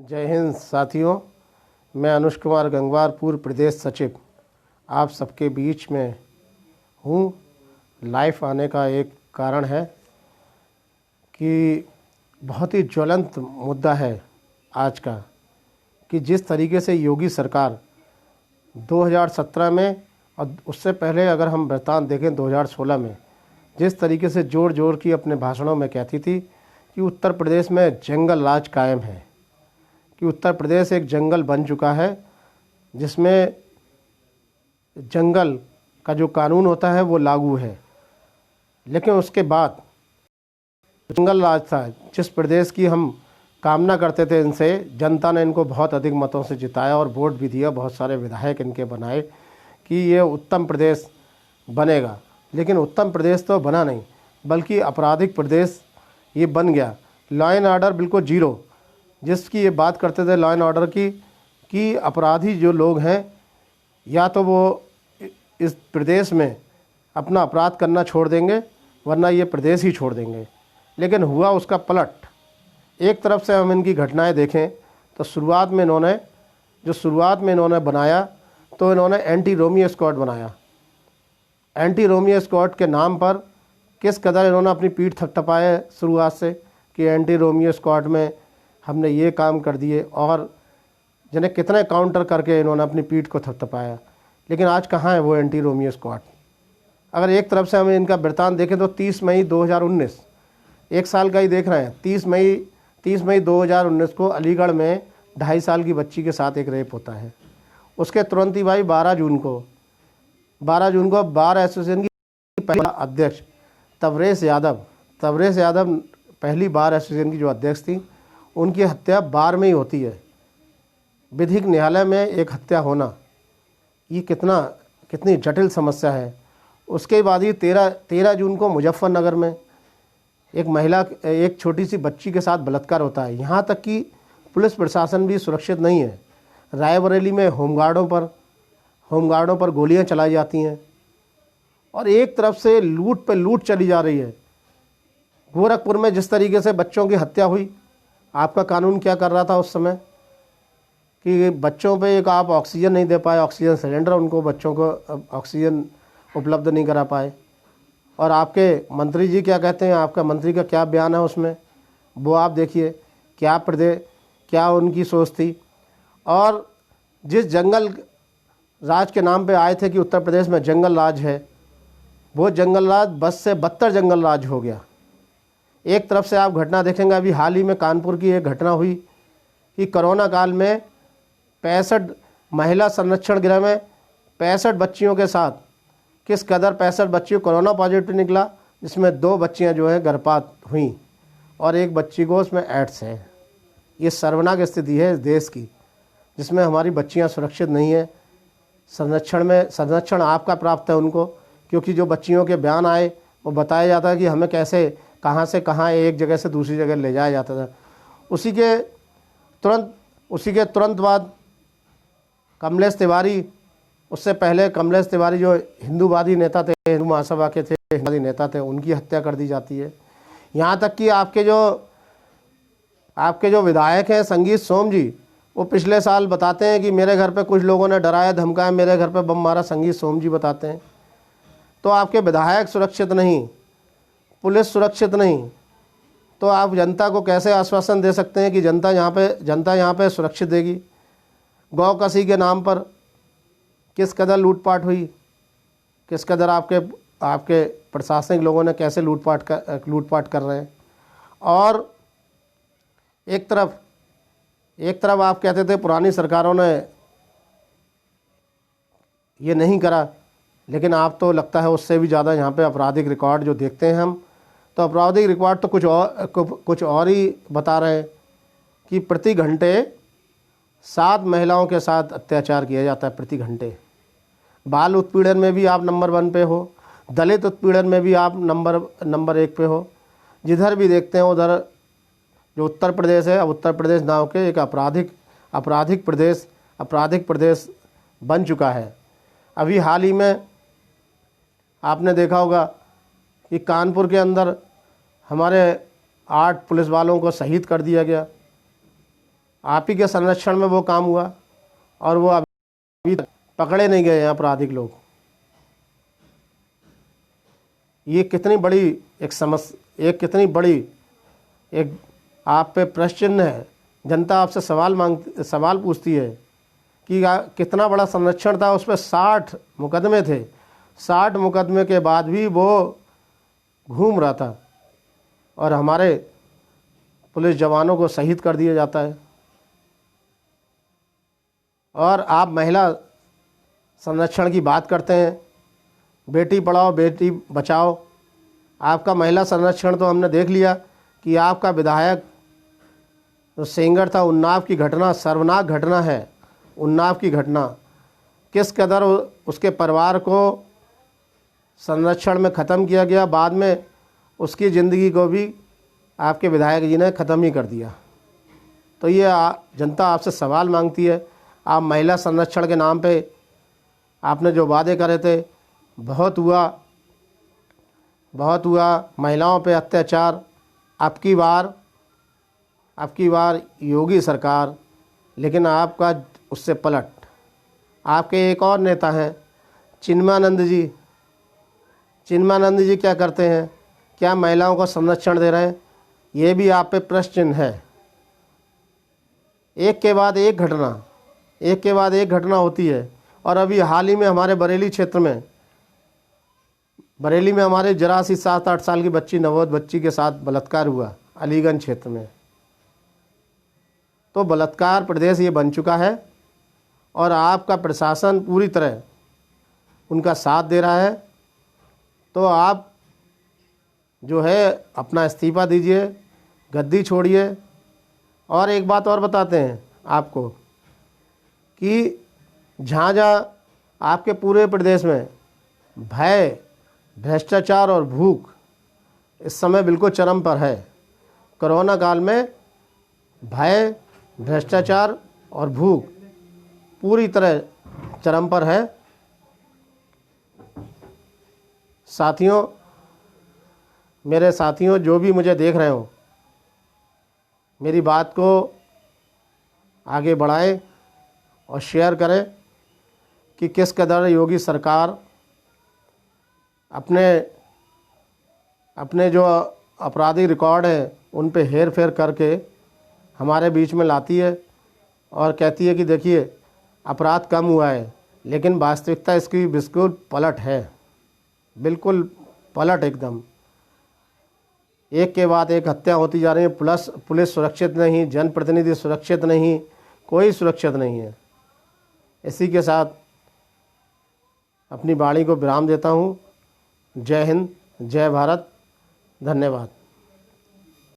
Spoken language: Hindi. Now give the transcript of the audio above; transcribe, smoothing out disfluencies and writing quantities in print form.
जय हिंद साथियों, मैं अनुज कुमार गंगवार, पूर्व प्रदेश सचिव, आप सबके बीच में हूँ। लाइव आने का एक कारण है कि बहुत ही ज्वलंत मुद्दा है आज का, कि जिस तरीके से योगी सरकार 2017 में और उससे पहले अगर हम वृत्तांत देखें 2016 में, जिस तरीके से जोर जोर की अपने भाषणों में कहती थी कि उत्तर प्रदेश में जंगल राज कायम है, कि उत्तर प्रदेश एक जंगल बन चुका है जिसमें जंगल का जो कानून होता है वो लागू है। लेकिन उसके बाद जंगल राज था, जिस प्रदेश की हम कामना करते थे, इनसे जनता ने इनको बहुत अधिक मतों से जिताया और वोट भी दिया, बहुत सारे विधायक इनके बनाए कि ये उत्तम प्रदेश बनेगा। लेकिन उत्तम प्रदेश तो बना नहीं, बल्कि आपराधिक प्रदेश ये बन गया। लॉ एंड ऑर्डर बिल्कुल जीरो, जिसकी ये बात करते थे लॉ एंड ऑर्डर की, कि अपराधी जो लोग हैं या तो वो इस प्रदेश में अपना अपराध करना छोड़ देंगे, वरना ये प्रदेश ही छोड़ देंगे। लेकिन हुआ उसका पलट। एक तरफ से हम इनकी घटनाएं देखें तो शुरुआत में इन्होंने बनाया तो इन्होंने एंटी रोमियो स्क्वाड बनाया। एंटी रोमियो स्क्वाड के नाम पर किस कदर इन्होंने अपनी पीठ थपथपाए शुरुआत से, कि एंटी रोमियो स्क्वाड में हमने ये काम कर दिए, और जिन्हें कितने काउंटर करके इन्होंने अपनी पीठ को थपथपाया। लेकिन आज कहाँ है वो एंटी रोमियो स्क्वाड? अगर एक तरफ से हम इनका वृत्तांत देखें तो 30 मई 2019, एक साल का ही देख रहे हैं, 30 मई 2019 को अलीगढ़ में 2.5 साल की बच्ची के साथ एक रेप होता है। उसके तुरंत ही भाई 12 जून को बार एसोसिएशन की पहली अध्यक्ष तबरेज़ यादव पहली बार एसोसिएशन की जो अध्यक्ष थी, उनकी हत्या बार में ही होती है। विधिक न्यायालय में एक हत्या होना, ये कितनी जटिल समस्या है। उसके बाद ही 13 जून को मुजफ्फरनगर में एक छोटी सी बच्ची के साथ बलात्कार होता है। यहाँ तक कि पुलिस प्रशासन भी सुरक्षित नहीं है। रायबरेली में होमगार्डों पर गोलियां चलाई जाती हैं, और एक तरफ से लूट पे लूट चली जा रही है। गोरखपुर में जिस तरीके से बच्चों की हत्या हुई, आपका कानून क्या कर रहा था उस समय, कि बच्चों पे एक आप ऑक्सीजन नहीं दे पाए, ऑक्सीजन सिलेंडर उनको बच्चों को ऑक्सीजन उपलब्ध नहीं करा पाए। और आपके मंत्री जी क्या कहते हैं, आपका मंत्री का क्या बयान है उसमें, वो आप देखिए क्या उनकी सोच थी। और जिस जंगल राज के नाम पे आए थे कि उत्तर प्रदेश में जंगल राज है, वो जंगल राज बस से बदतर जंगल राज हो गया। एक तरफ से आप घटना देखेंगे, अभी हाल ही में कानपुर की एक घटना हुई कि कोरोना काल में 65 महिला संरक्षण गृह में 65 बच्चियों के साथ किस कदर 65 बच्चियों कोरोना पॉजिटिव निकला, जिसमें 2 बच्चियां जो है गर्भपात हुई और एक बच्ची को उसमें एड्स है। ये सर्वनाक स्थिति है इस देश की, जिसमें हमारी बच्चियां सुरक्षित नहीं है। संरक्षण आपका प्राप्त है उनको, क्योंकि जो बच्चियों के बयान आए वो बताया जाता है कि हमें कैसे कहाँ से कहाँ एक जगह से दूसरी जगह ले जाया जाता था। उसी के तुरंत बाद कमलेश तिवारी, उससे पहले कमलेश तिवारी जो हिंदूवादी नेता थे, हिंदू महासभा के थे, हिंदूवादी नेता थे, उनकी हत्या कर दी जाती है। यहाँ तक कि आपके जो विधायक हैं संगीत सोम जी, वो पिछले साल बताते हैं कि मेरे घर पे कुछ लोगों ने डराया धमकाया, मेरे घर पे बम मारा, संगीत सोम जी बताते हैं। तो आपके विधायक सुरक्षित नहीं, पुलिस सुरक्षित नहीं, तो आप जनता को कैसे आश्वासन दे सकते हैं कि जनता यहाँ पे सुरक्षित देगी? गौ कसी के नाम पर किस कदर लूटपाट हुई, किस कदर आपके प्रशासनिक लोगों ने कैसे लूटपाट कर रहे हैं। और एक तरफ आप कहते थे पुरानी सरकारों ने ये नहीं करा, लेकिन आप तो लगता है उससे भी ज़्यादा यहाँ पे आपराधिक रिकॉर्ड जो देखते हैं हम, तो आपराधिक रिकॉर्ड तो कुछ और ही बता रहे हैं कि प्रति घंटे 7 महिलाओं के साथ अत्याचार किया जाता है प्रति घंटे। बाल उत्पीड़न में भी आप नंबर 1 पे हो, दलित उत्पीड़न में भी आप नंबर 1 पे हो। जिधर भी देखते हैं उधर जो उत्तर प्रदेश है, अब उत्तर प्रदेश नाम के एक आपराधिक प्रदेश बन चुका है। अभी हाल ही में आपने देखा होगा कि कानपुर के अंदर हमारे 8 पुलिस वालों को शहीद कर दिया गया। आप ही के संरक्षण में वो काम हुआ और वो अभी तक पकड़े नहीं गए हैं आपराधिक लोग। ये कितनी बड़ी एक कितनी बड़ी एक आप पे प्रश्न चिन्ह है। जनता आपसे सवाल पूछती है कि कितना बड़ा संरक्षण था, उस पर 60 मुकदमे थे। 60 मुकदमे के बाद भी वो घूम रहा था और हमारे पुलिस जवानों को शहीद कर दिया जाता है। और आप महिला संरक्षण की बात करते हैं, बेटी पढ़ाओ बेटी बचाओ। आपका महिला संरक्षण तो हमने देख लिया कि आपका विधायक जो सेंगर था, उन्नाव की घटना सर्वनाक घटना है। उन्नाव की घटना किस कदर उसके परिवार को संरक्षण में ख़त्म किया गया, बाद में उसकी ज़िंदगी को भी आपके विधायक जी ने ख़त्म ही कर दिया। तो ये जनता आपसे सवाल मांगती है। आप महिला संरक्षण के नाम पे आपने जो वादे करे थे, बहुत हुआ महिलाओं पे अत्याचार। आपकी बार योगी सरकार, लेकिन आपका उससे पलट। आपके एक और नेता हैं चिन्मयानंद जी क्या करते हैं? क्या महिलाओं को संरक्षण दे रहे हैं? ये भी आप पे प्रश्न चिन्ह है। एक के बाद एक घटना होती है। और अभी हाल ही में हमारे बरेली में हमारे जरा सी 7-8 साल की बच्ची, नवोद बच्ची के साथ बलात्कार हुआ अलीगंज क्षेत्र में। तो बलात्कार प्रदेश ये बन चुका है और आपका प्रशासन पूरी तरह उनका साथ दे रहा है। तो आप जो है अपना इस्तीफ़ा दीजिए, गद्दी छोड़िए। और एक बात और बताते हैं आपको कि जहाँ आपके पूरे प्रदेश में भय, भ्रष्टाचार और भूख इस समय बिल्कुल चरम पर है। कोरोना काल में भय, भ्रष्टाचार और भूख पूरी तरह चरम पर है। मेरे साथियों जो भी मुझे देख रहे हो, मेरी बात को आगे बढ़ाएं और शेयर करें कि किस कदर योगी सरकार अपने जो आपराधिक रिकॉर्ड है उन पे हेर फेर करके हमारे बीच में लाती है और कहती है कि देखिए अपराध कम हुआ है, लेकिन वास्तविकता इसकी बिल्कुल पलट है। बिल्कुल पलट एकदम। एक के बाद एक हत्या होती जा रही है। पुलिस सुरक्षित नहीं, जनप्रतिनिधि सुरक्षित नहीं, कोई सुरक्षित नहीं है। इसी के साथ अपनी वाणी को विराम देता हूँ। जय हिंद, जय भारत, धन्यवाद।